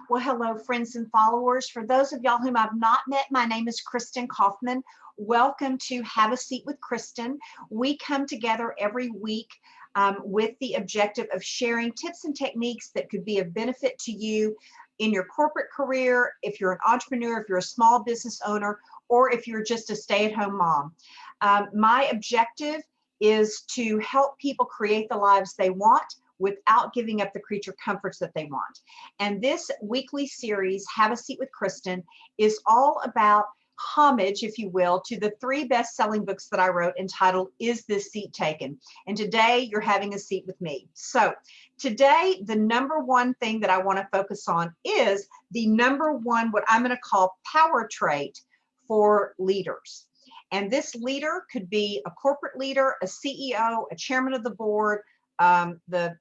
Well, hello, friends and followers. For those of y'all whom I've not met, my name is Kristin Kaufman. Welcome to Have a Seat with Kristin. We come together every week with the objective of sharing tips and techniques that could be of benefit to you in your corporate career, if you're an entrepreneur, if you're a small business owner, or if you're just a stay-at-home mom. My objective is to help people create the lives they want without giving up the creature comforts that they want. And this weekly series, Have a Seat with Kristin, is all about homage, if you will, to the 3 best-selling books that I wrote entitled, Is This Seat Taken? And today you're having a seat with me. So today, the number one thing that I want to focus on is the number one, what I'm going to call power trait for leaders. And this leader could be a corporate leader, a CEO, a chairman of the board, the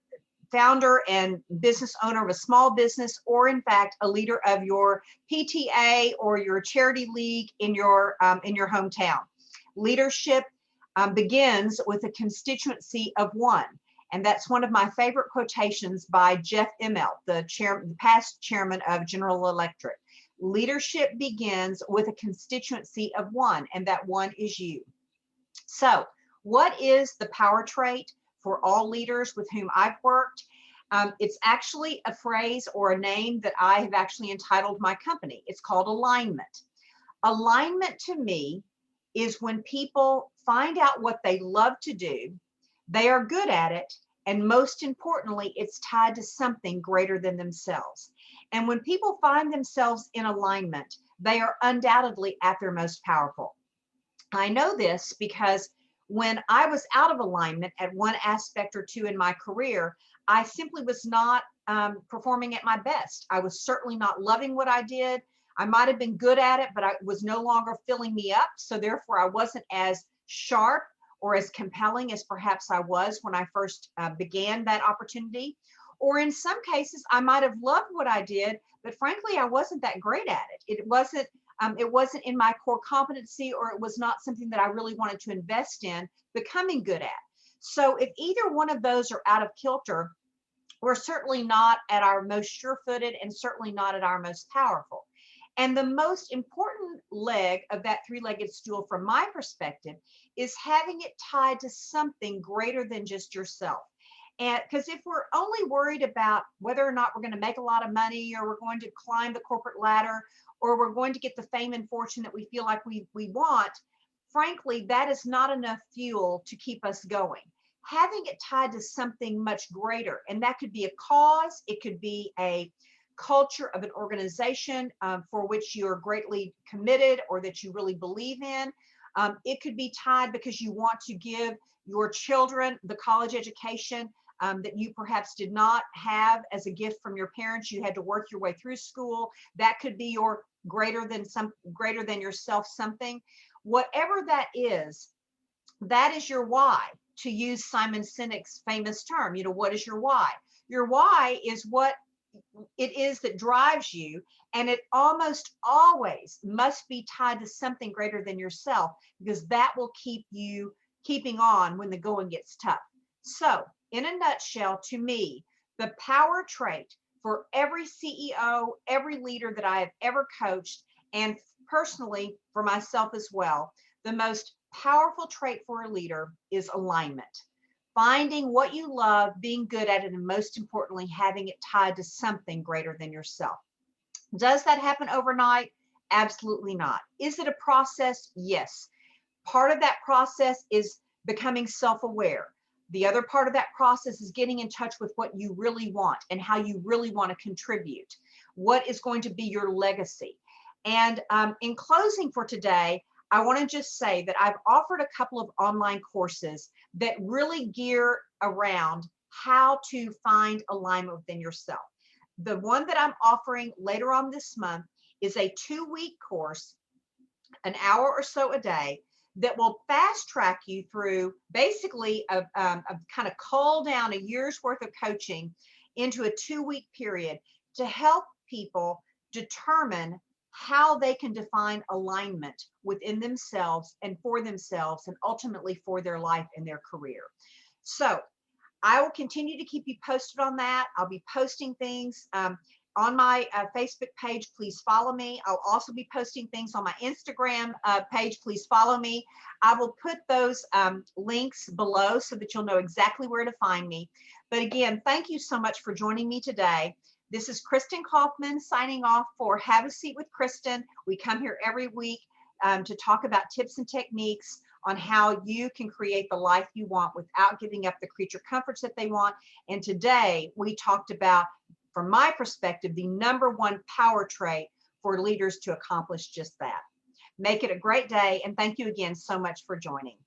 founder and business owner of a small business, or in fact, a leader of your PTA or your charity league in your hometown. Leadership begins with a constituency of one. And that's one of my favorite quotations by Jeff Immelt, the past chairman of General Electric. Leadership begins with a constituency of one, and that one is you. So what is the power trait for all leaders with whom I've worked? It's actually a phrase or a name that I have actually entitled my company. It's called alignment. Alignment to me is when people find out what they love to do, they are good at it, and most importantly, it's tied to something greater than themselves. And when people find themselves in alignment, they are undoubtedly at their most powerful. I know this because when I was out of alignment at one aspect or two in my career, I simply was not performing at my best. I was certainly not loving what I did. I might have been good at it, but it was no longer filling me up. So therefore, I wasn't as sharp or as compelling as perhaps I was when I first began that opportunity. Or in some cases, I might have loved what I did, but frankly, I wasn't that great at it. It wasn't in my core competency, or it was not something that I really wanted to invest in becoming good at. So if either one of those are out of kilter, we're certainly not at our most sure-footed and certainly not at our most powerful. And the most important leg of that 3-legged stool from my perspective is having it tied to something greater than just yourself. And because if we're only worried about whether or not we're going to make a lot of money, or we're going to climb the corporate ladder, or we're going to get the fame and fortune that we feel like we want, frankly, that is not enough fuel to keep us going. Having it tied to something much greater, and that could be a cause, it could be a culture of an organization for which you're greatly committed or that you really believe in. It could be tied because you want to give your children the college education that you perhaps did not have as a gift from your parents. You had to work your way through school. That could be your greater than yourself something. Whatever that is your why, to use Simon Sinek's famous term. What is your why? Your why is what it is that drives you, and it almost always must be tied to something greater than yourself, because that will keep you keeping on when the going gets tough. So in a nutshell, to me, the power trait for every CEO, every leader that I have ever coached, and personally for myself as well, the most powerful trait for a leader is alignment. Finding what you love, being good at it, and most importantly, having it tied to something greater than yourself. Does that happen overnight? Absolutely not. Is it a process? Yes. Part of that process is becoming self-aware. The other part of that process is getting in touch with what you really want and how you really want to contribute. What is going to be your legacy? And in closing for today, I want to just say that I've offered a couple of online courses that really gear around how to find alignment within yourself. The one that I'm offering later on this month is a 2-week course, an hour or so a day, that will fast track you through basically a kind of cull down a year's worth of coaching into a 2-week period to help people determine how they can define alignment within themselves and for themselves, and ultimately for their life and their career. So I will continue to keep you posted on that. I'll be posting things on my Facebook page, please follow me. I'll also be posting things on my Instagram page. Please follow me. I will put those links below so that you'll know exactly where to find me. But again, thank you so much for joining me today. This is Kristin Kaufman signing off for Have a Seat with Kristin. We come here every week to talk about tips and techniques on how you can create the life you want without giving up the creature comforts that they want. And today we talked about, from my perspective, the #1 power trait for leaders to accomplish just that. Make it a great day, and thank you again so much for joining.